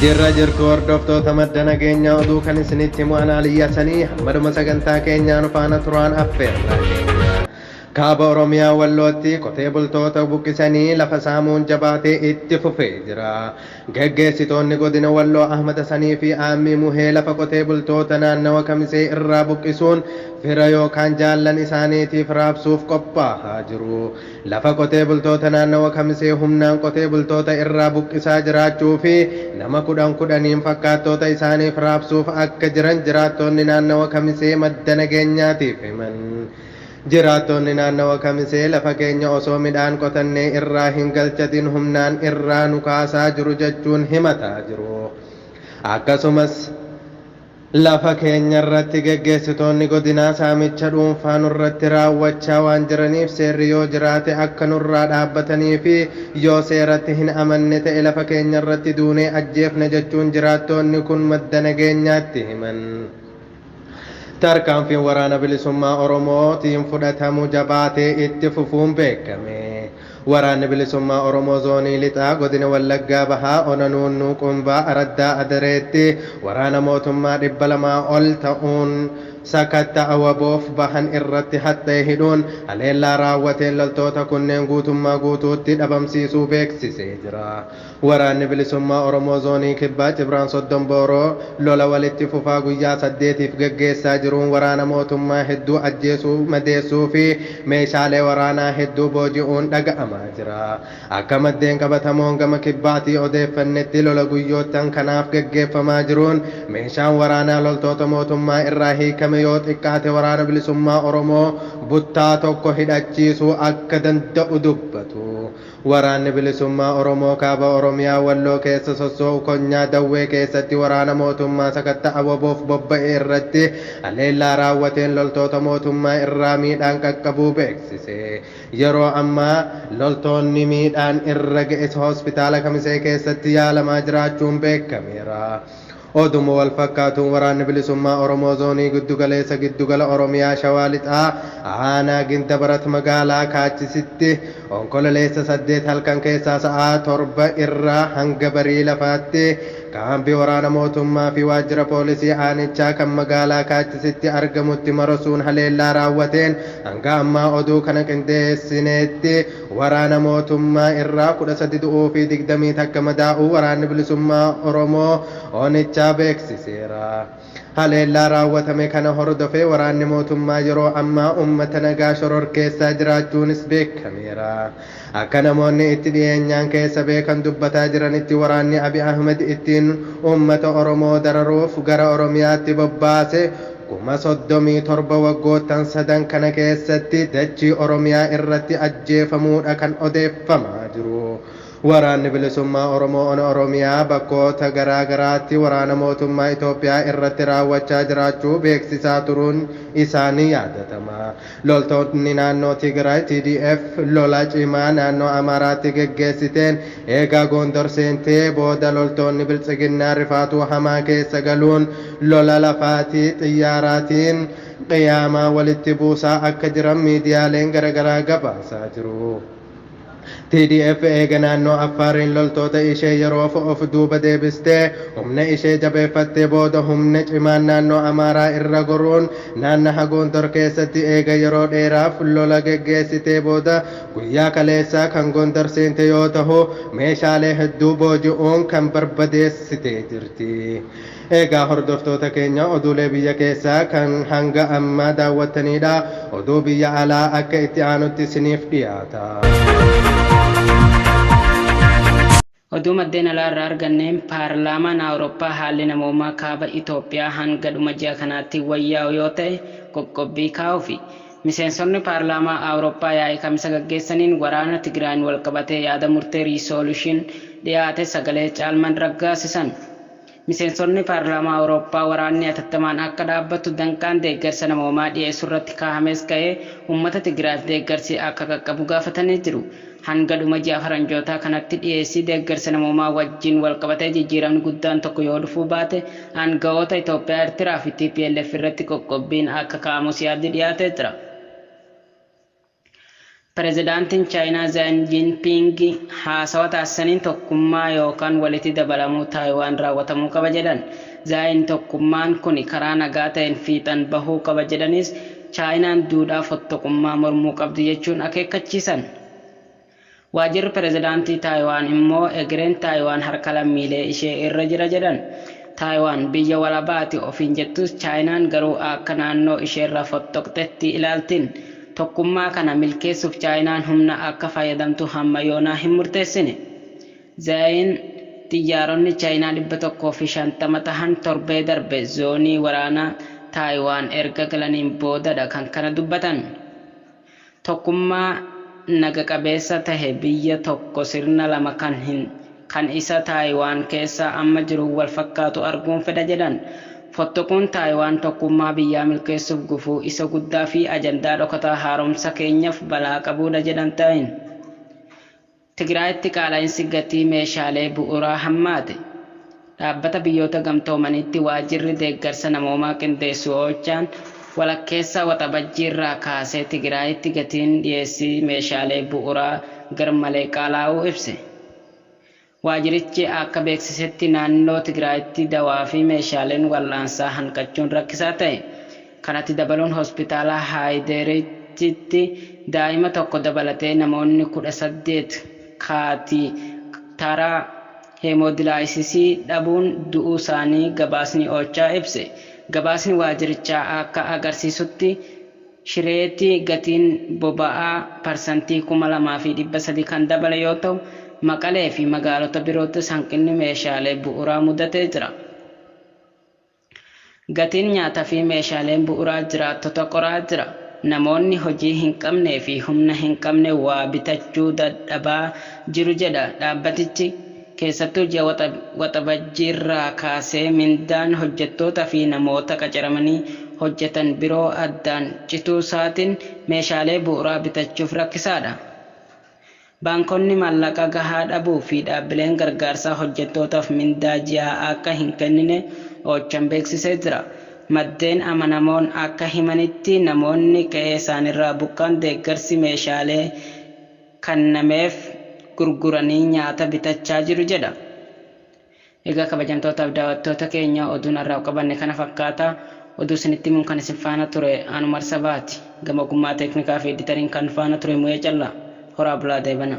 Jirra jirtu hordoftoota madda nageenyaa oduu kan isinitti himu anaaliyyatanii hammaduma sagantaa keenyaan faana turaan affeerraa keenya. Kaaba Oromiyaa Wallootti qotee bultoota buqqisanii lafa saamuun jabaatee itti fufee jira. Gaggeessitoonni godina Walloo Ahmad Sanii fi Aammii Muhee lafa qotee bultoota naannawa Kamisee irraa buqqisuun fira yookaan jaallan isaaniitiif raabsuuf qophaa'aa jiru. Lafa qotee bultoota naannawa Kamisee humnaan qotee bultoota irraa buqqisaa jiraachuu fi nama kudhaniin fakkaattoota isaaniif raabsuuf akka jiran jiraattonni naannawa Kamisee madda nageenyaatiif himan. Jiraattonni naannawa Kamisee lafa keenya osoo midhaan qotannee irraa hin galchatin humnaan irraa nu kaasaa jiru jechuun himataa jiru. Akkasumas lafa keenya irratti gaggeessitoonni godinaa saamicha dhuunfaa nurratti raawwachaa waan jiraniif seerri yoo jiraate akka nurraa dhaabbatanii fi yoo seeratti hin amanne ta'e lafa keenya irratti duunee ajjeefna jechuun jiraattonni kun madda nageenyaatti himan. Tarkaanfiin waraana bilisummaa Oromootiin fudhatamu jabaatee itti fufuun beekame. Waraanni bilisummaa Oromoo zoonii lixaa godina Wallaggaa Bahaa Onanuun Qumbaa Araddaa Adareetti waraana mootummaa 200 ol ta'uun sakatta'aa waboof bahan irratti haxxee hidhuun haleellaa raawwateen loltoota kunneen guutummaa guutuutti dhabamsiisuu beeksisee jira. Waraanni bilisummaa Oromoo zoonii kibbaa Cibraan Soddombooroo lola walitti fufaa guyyaa 8tiif gaggeessaa jiruun waraana mootummaa hedduu ajjeesuu madeessuu fi meeshaalee waraanaa hedduu booji'uun dhaga'amaa jira. Akka maddeen qabatamoon gama kibbaatii odeeffannetti lola guyyoottan kanaaf gaggeeffamaa jiruun meeshaan waraanaa loltoota mootummaa irraa hiikame yoo xiqqaate waraana bilisummaa Oromoo buttaa tokko hidhachiisuu akka danda'u dubbatu. Waraanni bilisummaa Oromoo kaaba Oromiyaa Walloo keessa sossoo'u konyaa Dawwee keessatti waraana mootummaa sakatta'aa waboof bobba'e irratti haleellaa raawwateen loltoota mootummaa irraa miidhaan qaqqabuu beeksise. Yeroo ammaa loltoonni miidhaan irra ga'e hospitaala Kamisee keessatti yaalamaa jiraachuun beekameera. Oduma wal fakkaatuun waraanni bilisummaa Oromoo zoonii giddugala Oromiyaa Shawaa Lixaa aanaa Ginta Barat magaalaa Kaachisitti Onkoloolessa 8 halkan keessaa sa'aa 7 irraa hanga barii lafaatti kaambii waraana mootummaa fi waajjira poolisii aanichaa kan magaalaa Kaachisitti argamutti marsuun haleellaa raawwateen hanga ammaa oduu kana qindeessineetti waraana mootummaa irraa 13 du'uu fi 20 takka madaa'uu waraanni bilisummaa Oromoo onichaa beeksiseera. Haleellaa raawwatame kana hordofee waraanni mootummaa yeroo ammaa uummata nagaa shororkeessaa jiraachuunis beekameera. Akka namoonni itti dhiyeenyaan keessa beekan dubbataa jiranitti waraanni Abiy Ahmed ittiin uummata Oromoo dararuuf gara Oromiyaatti bobbaase 37 waggoottan 3 kana keessatti dachii Oromiyaa irratti ajjeefamuudha kan odeeffamaa jiru. Waraanni bilisummaa Oromoo Oromiyaa bakkoota garaa garaatti waraana mootummaa Itoophiyaa irratti raawwachaa jiraachuu beeksisaa turuun isaanii yaadatama. Loltoonni naannoo Tigraay TDF lola cimaa naannoo Amaaraatti gaggeessiteen eegaa Gondor seentee booda loltoonni biltsiginnaa rifaatuu hamaa keessa galuun lola lafaatii xiyyaaraatiin qiyaamaa walitti buusaa akka jiran miidiyaaleen garaagaraa gabaasaa jiru. TDF eega naannoo Affaariin loltoota ishee yeroof of duuba deebistee humna ishee jabeeffattee booda humna cimaan naannoo Amaaraa irra goruun naannoo Gondor keessatti eega yeroo dheeraaf lola gaggeessitee booda guyyaa kaleessaa kan Gondor seente yoo ta'u meeshaalee hedduu booji'uun kan barbadeessitee jirti. Egaa hordoftoota keenya oduulee biyya keessaa kan hanga ammaa daawwattanidha. Oduu biyya alaa akka itti aanutti isiniif dhiyaata. Oduu maddeen alaa irraa arganneen paarlaamaan Awurooppaa haalli namoomaa kaaba Itoophiyaa hanga dhuma ji'a kanaatti wayyaa'u yoo ta'e qoqqobbii kaa'uufi. Miseensonni paarlaamaa Awurooppaa yaa'ii kamisa gaggeessaniin waraana Tigraayin walqabatee yaada murtee riisooluushin dhiyaate sagalee caalmaan raggaasisan. Miseensonni paarlaamaa Awurooppaa waraanni atattamaan akka dhaabbatu danqaan deeggarsa namoomaa dhiyeessuu irratti kaahames ka'ee uummata Tigraayiif deeggarsi akka qaqqabu gaafatanii jiru. Hanga dhuma ji'a faranjootaa kanatti dhiyeessii deeggarsa namoomaa wajjin walqabatee jijjiiramni guddaan tokko yoo dhufuu baate aangawoota Itoophiyaa, Eertiraa fi TPLF irratti qoqqobbiin akka kaa'amus yaaddi dhiyaatee jira. Pirezidaantiin Chaayinaa Xi Jinping haasawa taasisaniin tokkummaa yookaan walitti dabalamuu Taayiwaan raawwatamuu qaba jedhan. Xiin tokkummaan kun karaa nagaa ta'een fiixan bahuu qaba jedhanis Chaayinaan duudhaa fottoqummaa mormuu qabdi jechuun akeekkachiisan. Waajjirri pirezidaantii Taayiwaan immoo egereen Taayiwaan harka lammiilee ishee irra jira jedhan. Taayiwaan biyya walabaati ofiin jettus Chaayinaan garuu akka naannoo isheerraa fottoqxetti ilaaltiin. Tokkummaa kana milkeessuuf Chaayinaan humna akka fayyadamtu hamma yoonaa hin murteessine. Xiin xiyyaaronni Chaayinaa 150 tahan torbee darbe zoonii waraanaa Taayiwaan erga galaniin boodadha kan kana dubbatan. Tokkummaa naga qabeessa tahe biyya tokko sirna lama kan isa Taayiwaan keessa amma jiru wal fakkaatu arguun fedha jedhan. Fottoquun Taayiwaan tokkummaa biyyaa milkeessuuf gufuu isa guddaa fi ajandaa dhokataa haaromsa keenyaaf balaa qabuudha jedhan ta'in. Tigraayitti qaala'insi gatii meeshaalee bu'uuraa hammaate. Dhaabbata biyyoota gamtoomanitti waajjirri deeggarsa namoomaa qindeessu OCHAn walakkeessa waxabajjiirraa kaasee Tigraayitti gatiin dhiyeessii meeshaalee bu'uuraa garmalee qaalaa'uu ibse. Waajjirichi akka beeksisetti naannoo Tigraayitti dawaa fi meeshaaleen wal'aansaa hanqachuun rakkisaa ta'e. Kanatti dabaluun hospitaala Haayideritti daa'ima tokko dabalatee namoonni 18 kaatii taraa heemodilaayisisii dhabuun du'uu isaanii gabaasni OCHA ibse. Gabaasni waajjirichaa akka agarsiisutti shireetii gatiin boba'aa parsantii 2,300 kan dabale yoo ta'u, Maqalee fi magaalota birootti hanqinni meeshaalee bu'uuraa mudatee jira. Gatiin nyaataa fi meeshaaleen bu'uuraa jiraattota qoraa jira. Namoonni hojii hin qabnee fi humna hin qabne waa bitachuu dadhabaa jiru jedha dhaabbatichi. Keessattuu ji'a waxabajjiirraa kaasee mindaan hojjettoota fi namoota qacaramanii hojjetan biroo addaan cituu isaatiin meeshaalee bu'uuraa bitachuuf rakkisaadha. Baankonni maallaqa gahaa dhabuu fi dhaabbileen gargaarsaa hojjettootaaf mindaa ji'aa akka hin kennine OCHAn beeksisee jira. Maddeen amanamoon akka himanitti namoonni qe'ee isaanirraa buqqaan deeggarsi meeshaalee kennameef gurguranii nyaata bitachaa jiru jedha. Egaa kabajamtootaaf daawwattoota keenya oduun har'aaf qabanne kana fakkaata. Oduu isinitti himuun kan isin faana ture Anumar Sabaati. Gama ogummaa teeknikaa fi editariin kan faana ture Mu'ee Callaa. Horaa bulaa deebana.